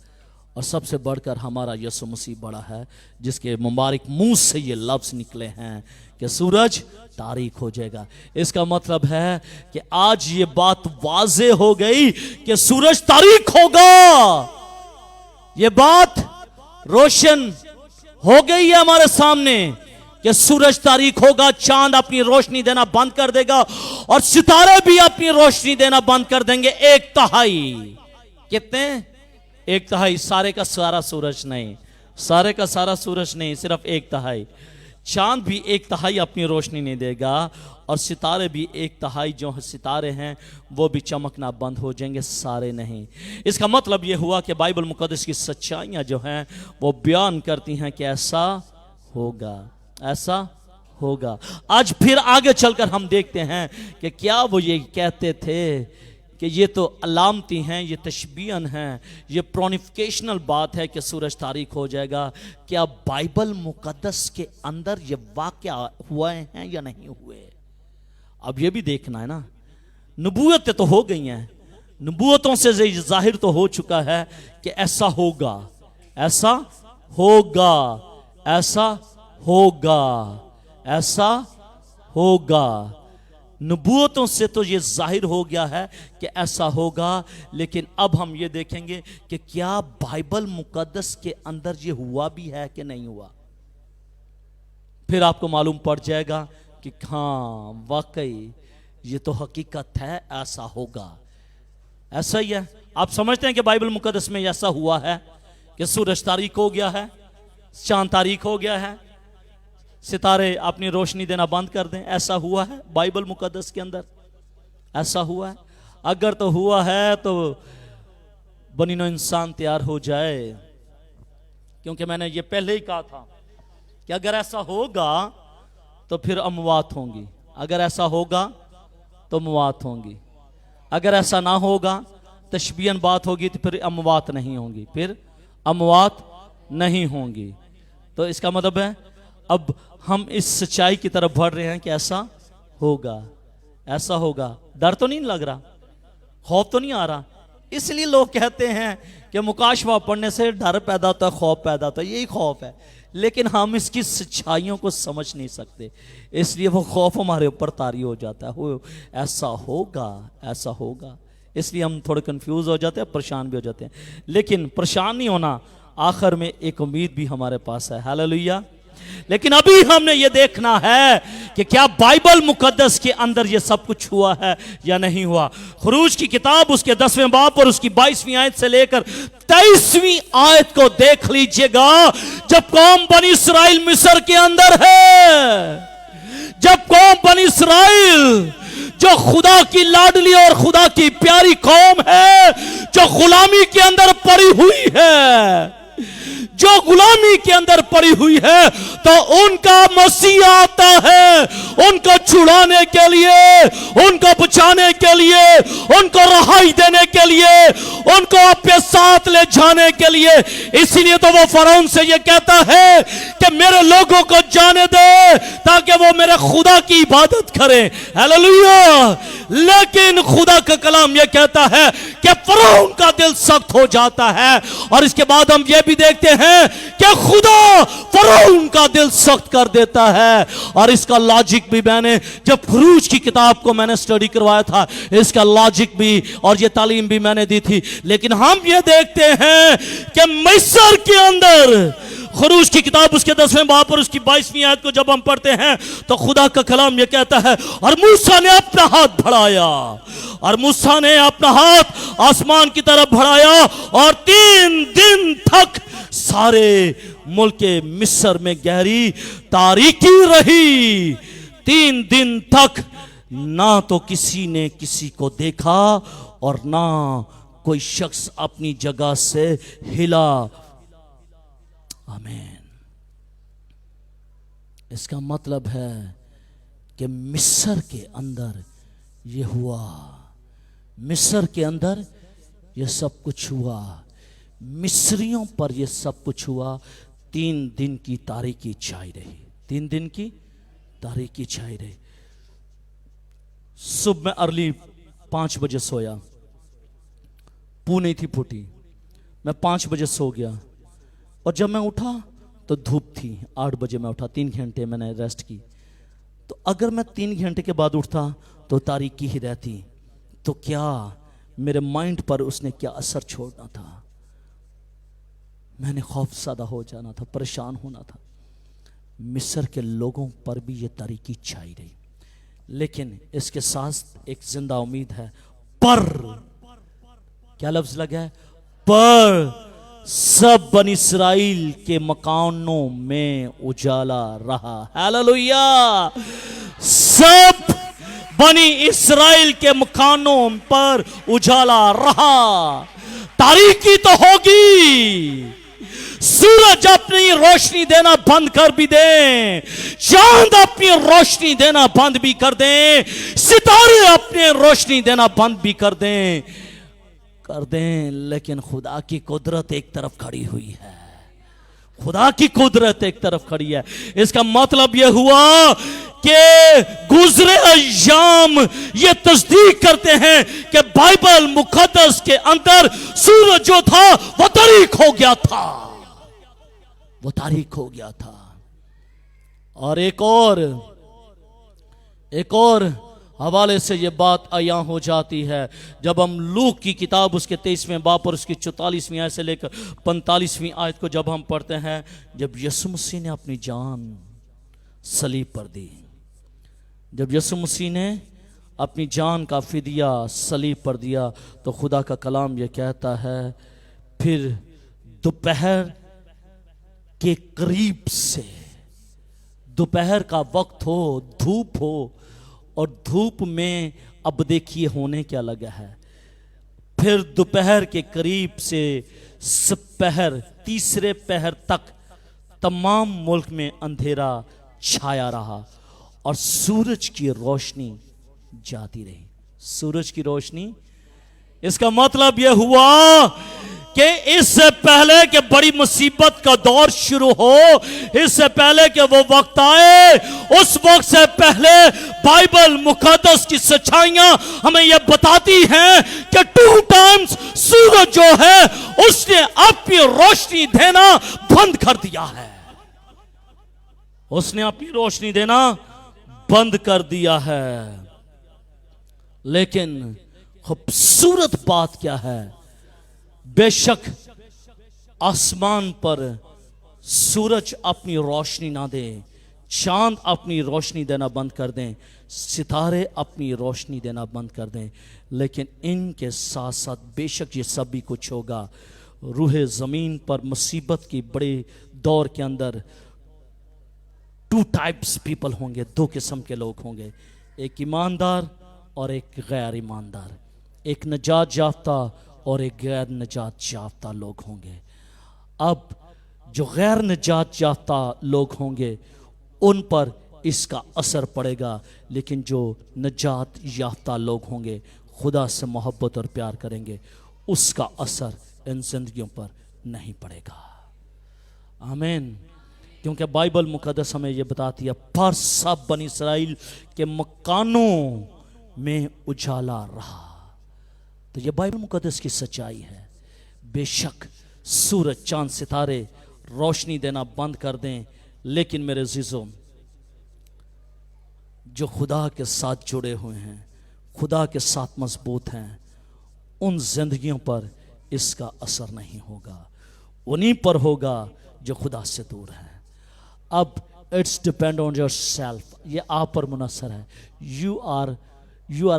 और सबसे बढ़कर हमारा यीशु मसीह बड़ा है, जिसके मुबारक मुंह से ये लफ्ज निकले हैं कि सूरज तारीक हो जाएगा। इसका मतलब है कि आज ये बात वाज़े हो गई कि सूरज तारीक होगा। ये बात रोशन हो गई है हमारे सामने कि सूरज तारीक होगा, चांद अपनी रोशनी देना बंद कर देगा और सितारे भी अपनी रोशनी देना बंद कर देंगे। 1/3 कितने? 1/3। सारे का सारा सूरज नहीं, सारे का सारा सूरज नहीं, सिर्फ 1/3। चांद भी एक तिहाई अपनी रोशनी नहीं देगा, और सितारे भी एक तिहाई जो सितारे हैं वो भी चमकना बंद हो जाएंगे, सारे नहीं। इसका मतलब ये हुआ कि बाइबल मुकद्दस की सच्चाइयाँ जो हैं वो बयान करती हैं कि ऐसा होगा, ऐसा होगा। आज फिर आगे चलकर हम देखते हैं कि क्या वो ये कहते थे कि ये तो अलामती हैं, ये तशबीहन हैं, ये प्रोनिफिकेशनल बात है कि सूरज तारीक हो जाएगा। क्या बाइबल मुकद्दस के अंदर ये वाक़या हुए हैं या नहीं हुए? अब ये भी देखना है ना। नबूवतें तो हो गई हैं, नबूवतों से जाहिर तो हो चुका है कि ऐसा होगा, ऐसा होगा, ऐसा होगा, ऐसा होगा। नबूवतों से तो ये जाहिर हो गया है कि ऐसा होगा, लेकिन अब हम ये देखेंगे कि क्या बाइबल मुकद्दस के अंदर ये हुआ भी है कि नहीं हुआ। फिर आपको मालूम पड़ जाएगा कि हाँ वाकई ये तो हकीकत है, ऐसा होगा। ऐसा ही है। आप समझते हैं कि बाइबल मुकद्दस में ऐसा हुआ है कि सूरज तारीक हो गया है, चांद तारीक हो गया है, सितारे अपनी रोशनी देना बंद कर दें? ऐसा हुआ है बाइबल मुकद्दस के अंदर? ऐसा हुआ है? अगर तो हुआ है तो बनी नौ इंसान तैयार हो जाए, क्योंकि मैंने ये पहले ही कहा था कि अगर ऐसा होगा तो फिर अमवात होंगी, अगर ऐसा होगा तो अमवात होंगी, अगर ऐसा ना होगा तशबीहन बात होगी तो फिर अमवात नहीं होंगी, फिर अमवात नहीं होंगी। तो इसका मतलब है अब हम इस सच्चाई की तरफ बढ़ रहे हैं कि ऐसा होगा, ऐसा होगा। डर तो नहीं लग रहा, खौफ तो नहीं आ रहा। इसलिए लोग कहते हैं कि मुकाशवा पढ़ने से डर पैदा होता है, खौफ पैदा होता है। यही खौफ है, लेकिन हम इसकी सच्चाइयों को समझ नहीं सकते, इसलिए वो खौफ हमारे ऊपर तारी हो जाता है। हो ऐसा होगा, ऐसा होगा, इसलिए हम थोड़े कंफ्यूज हो जाते हैं, परेशान भी हो जाते हैं। लेकिन परेशान नहीं होना, आखिर में एक उम्मीद भी हमारे पास है। हालेलुया। लेकिन अभी हमने ये देखना है कि क्या बाइबल मुकद्दस के अंदर ये सब कुछ हुआ है या नहीं हुआ। खुरूज की किताब उसके 10वें बाब और उसकी 22वीं आयत से लेकर 23वीं आयत को देख लीजिएगा। जब कौम बनी इस्राइल मिस्र के अंदर है, जब कौम बनी इस्राइल जो खुदा की लाडली और खुदा की प्यारी कौम है, जो गुलामी के अंदर पड़ी हुई है, जो गुलामी के अंदर पड़ी हुई है, तो उनका मसीहा आता है उनको छुड़ाने के लिए, उनको बचाने के लिए, उनको रहाई देने के लिए, उनको अपने साथ ले जाने के लिए। इसीलिए तो वो फरौन से ये कहता है कि मेरे लोगों को जाने दे ताकि वो मेरे खुदा की इबादत करें। हालेलुया। लेकिन खुदा का कलाम ये कहता है कि फरौन का दिल सख्त हो जाता है। और इसके बाद हम ये भी देखते हैं कि खुदा फरौन का दिल सख्त कर देता है। और इसका लॉजिक भी मैंने जब खुरूज की किताब को मैंने स्टडी करवाया था, इसका लॉजिक भी और ये तालीम भी मैंने दी थी। लेकिन हम ये देखते हैं कि मिस्र के अंदर खुरूज की किताब उसके 10वें बाब और उसकी 22वीं आयत को जब हम पढ़ते हैं तो खुदा का कलाम यह कहता है, और मूसा ने अपना हाथ बढ़ाया, और मूसा ने अपना हाथ आसमान की तरफ बढ़ाया, और 3 दिन तक सारे मुल्क मिस्र में गहरी तारीकी रही। 3 दिन तक ना तो किसी ने किसी को देखा और ना कोई शख्स अपनी जगह से हिला। आमीन। इसका मतलब है कि मिस्र के अंदर ये हुआ, मिस्र के अंदर ये सब कुछ हुआ, मिस्रियों पर ये सब कुछ हुआ। 3 दिन की तारीकी छाई रही, 3 दिन की तारीकी छाई रही। सुबह में अर्ली 5 बजे सोया, पू नहीं थी फूटी, मैं 5 बजे सो गया, और जब मैं उठा तो धूप थी। 8 बजे मैं उठा, 3 घंटे मैंने रेस्ट की। तो अगर मैं 3 घंटे के बाद उठता तो तारीकी ही रहती, तो क्या मेरे माइंड पर उसने क्या असर छोड़ना था? मैंने खौफज़दा हो जाना था, परेशान होना था। मिस्र के लोगों पर भी ये तारीकी छाई रही, लेकिन इसके साथ एक जिंदा उम्मीद है। पर क्या लफ्ज लगा है? पर सब बनी इस्राएल के मकानों में उजाला रहा। हालेलुया। सब बनी इस्राएल के मकानों पर उजाला रहा। तारीकी तो होगी, सूरज अपनी रोशनी देना बंद कर भी दे, चांद अपनी रोशनी देना बंद भी कर दे, सितारे अपने रोशनी देना बंद भी कर दें, लेकिन खुदा की कुदरत एक तरफ खड़ी हुई है। खुदा की कुदरत एक तरफ खड़ी है। इसका मतलब यह हुआ कि गुजरे अय्याम ये तस्दीक करते हैं कि बाइबल मुकद्दस के अंदर सूरज जो था वो तारीक हो गया था, वो तारीक हो गया था। और एक और हवाले से ये बात आया हो जाती है जब हम लूक की किताब उसके 23वें बाब और उसकी 44वीं आयत से लेकर 45वीं आयत को जब हम पढ़ते हैं, जब यीशु मसीह ने अपनी जान सलीब पर दी, जब यीशु मसीह ने अपनी जान का फिदिया सलीब पर दिया, तो खुदा का कलाम यह कहता है, फिर दोपहर के करीब से, दोपहर का वक्त हो, धूप हो, और धूप में अब देखिए होने क्या लगा है, फिर दोपहर के करीब से सपहर, तीसरे पहर तक तमाम मुल्क में अंधेरा छाया रहा और सूरज की रोशनी जाती रही। सूरज की रोशनी, इसका मतलब यह हुआ कि इससे पहले कि बड़ी मुसीबत का दौर शुरू हो, इससे पहले कि वो वक्त आए, उस वक्त से पहले बाइबल मुकद्दस की सच्चाइयां हमें यह बताती हैं कि 2 टाइम्स सूरज जो है उसने अपनी रोशनी देना बंद कर दिया है। उसने अपनी रोशनी देना बंद कर दिया है। लेकिन खूबसूरत बात क्या है, बेशक आसमान पर सूरज अपनी रोशनी ना दे, चांद अपनी रोशनी देना बंद कर दें, सितारे अपनी रोशनी देना बंद कर दें, लेकिन इनके साथ साथ बेशक ये सब भी कुछ होगा। रूहे ज़मीन पर मुसीबत की बड़े दौर के अंदर 2 टाइप्स पीपल होंगे, 2 किस्म के लोग होंगे, एक ईमानदार और एक गैर ईमानदार, एक नजात याफ्ता और एक गैर नजात याफ्ता लोग होंगे। अब जो गैर नजात याफ्ता लोग होंगे उन पर इसका असर पड़ेगा, लेकिन जो नजात याफ्ता लोग होंगे, खुदा से मोहब्बत और प्यार करेंगे, उसका असर इन जिंदगियों पर नहीं पड़ेगा। आमीन। क्योंकि बाइबल मुकद्दस हमें यह बताती है, पर सब बनी इस्राएल के मकानों में उजाला रहा। तो यह बाइबल मुकद्दस की सच्चाई है। बेशक सूरज चांद सितारे रोशनी देना बंद कर दें, लेकिन मेरे अजीजों, जो खुदा के साथ जुड़े हुए हैं, खुदा के साथ मजबूत हैं, उन जिंदगियों पर इसका असर नहीं होगा, उन्हीं पर होगा जो खुदा से दूर है। अब it's depend on your self, ये आप पर मुनसर है। यू आर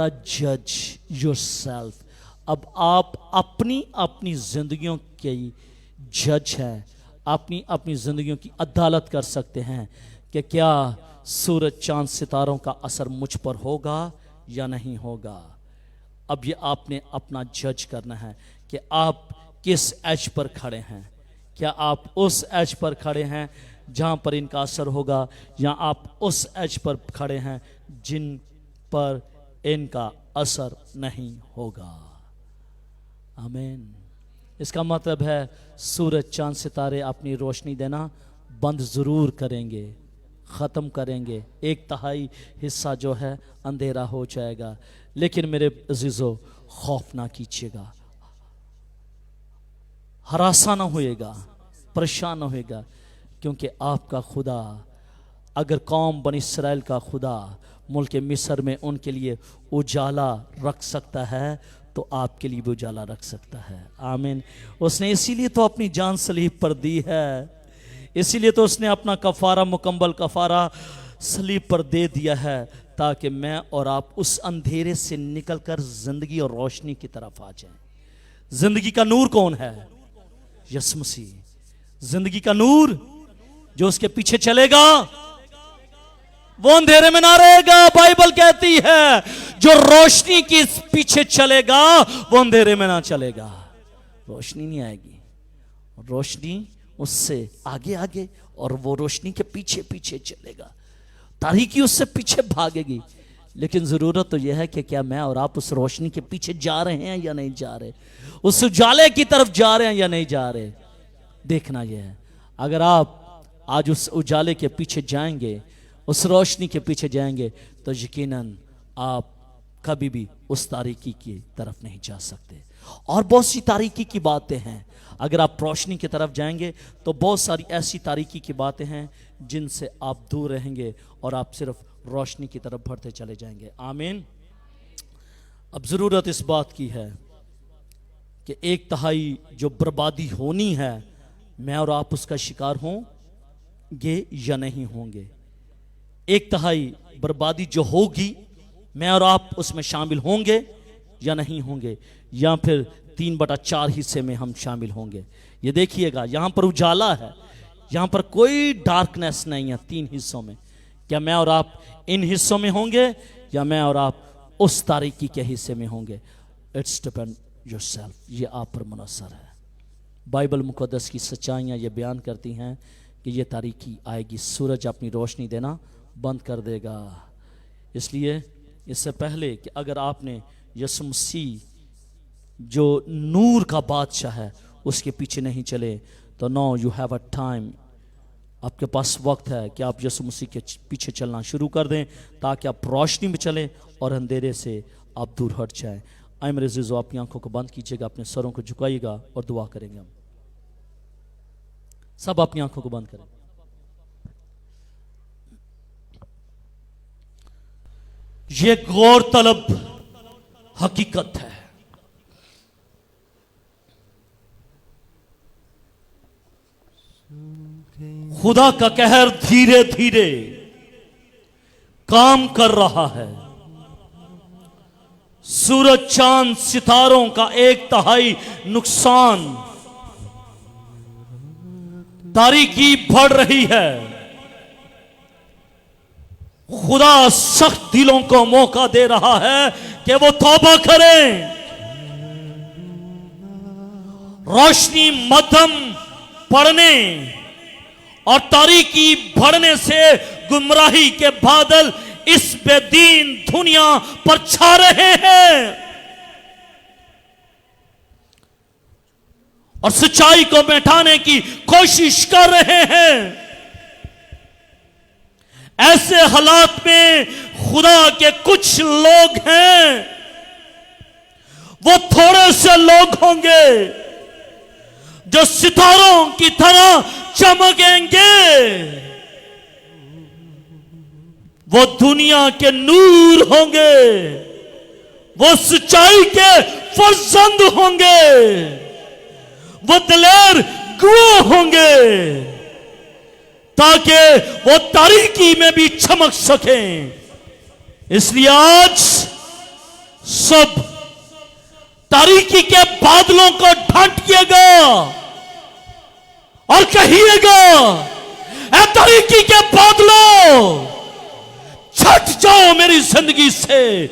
अ जज योर सेल्फ। अब आप अपनी अपनी जिंदगियों के जज हैं, अपनी अपनी जिंदगियों की अदालत कर सकते हैं कि क्या सूरज चांद सितारों का असर मुझ पर होगा या नहीं होगा। अब ये आपने अपना जज करना है कि आप किस एज पर खड़े हैं। क्या आप उस एज पर खड़े हैं जहां पर इनका असर होगा, या आप उस एज पर खड़े हैं जिन पर इनका असर नहीं होगा। आमीन। इसका मतलब है सूरज चांद सितारे अपनी रोशनी देना बंद ज़रूर करेंगे, ख़त्म करेंगे, 1/3 हिस्सा जो है अंधेरा हो जाएगा। लेकिन मेरे अजीज़ों, खौफ ना कीजिएगा, हरासा ना होएगा, परेशान ना होएगा, क्योंकि आपका खुदा, अगर कौम बनी इस्राएल का खुदा मुल्क मिस्र में उनके लिए उजाला रख सकता है, तो आपके लिए भी उजाला रख सकता है। आमीन। उसने इसीलिए तो अपनी जान सलीब पर दी है, इसीलिए तो उसने अपना कफारा, मुकम्मल कफारा सलीब पर दे दिया है, ताकि मैं और आप उस अंधेरे से निकलकर जिंदगी और रोशनी की तरफ आ जाएं। जिंदगी का नूर कौन है? यीशु मसीह। जिंदगी का नूर जो उसके पीछे चलेगा वो अंधेरे में ना रहेगा। बाइबल कहती है जो रोशनी के पीछे चलेगा वो अंधेरे में ना चलेगा। रोशनी नहीं आएगी, रोशनी उससे आगे आगे और वो रोशनी के पीछे पीछे चलेगा। तारीकी उससे पीछे भागेगी। लेकिन जरूरत तो यह है कि क्या मैं और आप उस रोशनी के पीछे जा रहे हैं या नहीं जा रहे, उस उजाले की तरफ जा रहे हैं या नहीं जा रहे। देखना यह है, अगर आप आज उस उजाले के पीछे जाएंगे, उस रोशनी के पीछे जाएंगे, तो यकीनन आप कभी भी उस तारीकी की तरफ नहीं जा सकते। और बहुत सी तारीकी की बातें हैं। अगर आप रोशनी की तरफ जाएंगे तो बहुत सारी ऐसी तारीकी की बातें हैं जिनसे आप दूर रहेंगे और आप सिर्फ रोशनी की तरफ बढ़ते चले जाएंगे। आमीन। अब ज़रूरत इस बात की है कि 1/3 जो बर्बादी होनी है, मैं और आप उसका शिकार होंगे या नहीं होंगे। 1/3 बर्बादी जो होगी, मैं और आप उसमें शामिल होंगे या नहीं होंगे, या फिर 3/4 हिस्से में हम शामिल होंगे। ये देखिएगा, यहां पर उजाला है, यहां पर कोई डार्कनेस नहीं है। 3 हिस्सों में क्या मैं और आप इन हिस्सों में होंगे या मैं और आप उस तारीकी के हिस्से में होंगे। इट्स डिपेंड योरसेल्फ, ये आप पर मुनहसर है। बाइबल मुकद्दस की सच्चाइयाँ ये बयान करती हैं कि ये तारीकी आएगी, सूरज अपनी रोशनी देना बंद कर देगा। इसलिए इससे पहले कि अगर आपने यीशु मसीह जो नूर का बादशाह है उसके पीछे नहीं चले, तो know you have a time, आपके पास वक्त है कि आप यीशु मसीह के पीछे चलना शुरू कर दें, ताकि आप रोशनी में चलें और अंधेरे से आप दूर हट जाएं। आए मेरे अज़ीज़ों, अपनी आंखों को बंद कीजिएगा, अपने सरों को झुकाइएगा और दुआ करेंगे। हम सब अपनी आंखों को बंद करें। ये गौरतलब हकीकत है, खुदा का कहर धीरे धीरे काम कर रहा है। सूरज चांद सितारों का 1/3 नुकसान, तारीकी बढ़ रही है। खुदा सख्त दिलों को मौका दे रहा है कि वो तौबा करें। रोशनी मध्यम पड़ने और तारीकी बढ़ने से गुमराही के बादल इस बेदीन दुनिया पर छा रहे हैं और सच्चाई को मिटाने की कोशिश कर रहे हैं। ऐसे हालात में खुदा के कुछ लोग हैं, वो थोड़े से लोग होंगे जो सितारों की तरह चमकेंगे। वो दुनिया के नूर होंगे, वो सच्चाई के फर्जंद होंगे, वो दिलेर गवाह होंगे, ताकि वो तारीकी में भी चमक सकें। इसलिए आज सब तारीकी के बादलों को ढांकिएगा और कहिएगा, ऐ तारीकी के बादलों, छट जाओ मेरी जिंदगी से,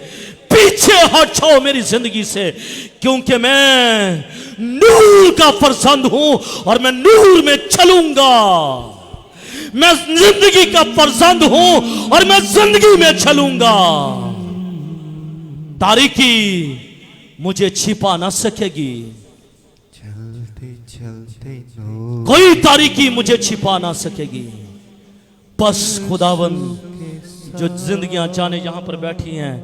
पीछे हट जाओ मेरी जिंदगी से, क्योंकि मैं नूर का फर्जंद हूं और मैं नूर में चलूंगा। मैं जिंदगी का फर्जंद हूं और मैं जिंदगी में चलूंगा। तारीकी मुझे छिपा ना सकेगी, चलते चलते कोई तारीकी मुझे छिपा ना सकेगी। बस खुदावंद जो जिंदगियां जाने यहां पर बैठी हैं,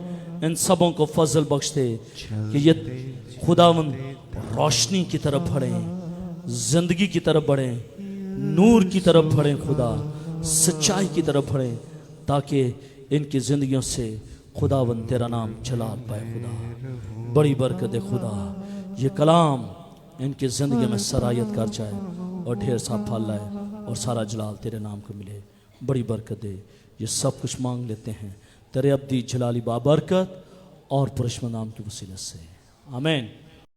इन सबों को फजल बख्श दे कि ये खुदावंद रोशनी की तरफ बढ़े, जिंदगी की तरफ बढ़े, नूर की तरफ बढ़े, खुदा सच्चाई की तरफ बढ़े, ताकि इनकी जिंदगियों से खुदावंद तेरा नाम जलाल पाए। खुदा बड़ी बरकत दे, खुदा ये कलाम इनकी जिंदगी में सरायत कर जाए और ढेर सा फल लाए और सारा जलाल तेरे नाम को मिले। बड़ी बरकत दे। ये सब कुछ मांग लेते हैं तेरे अब्दी जलाली बाबरकत और पुरुष नाम के वसीले से, आमीन।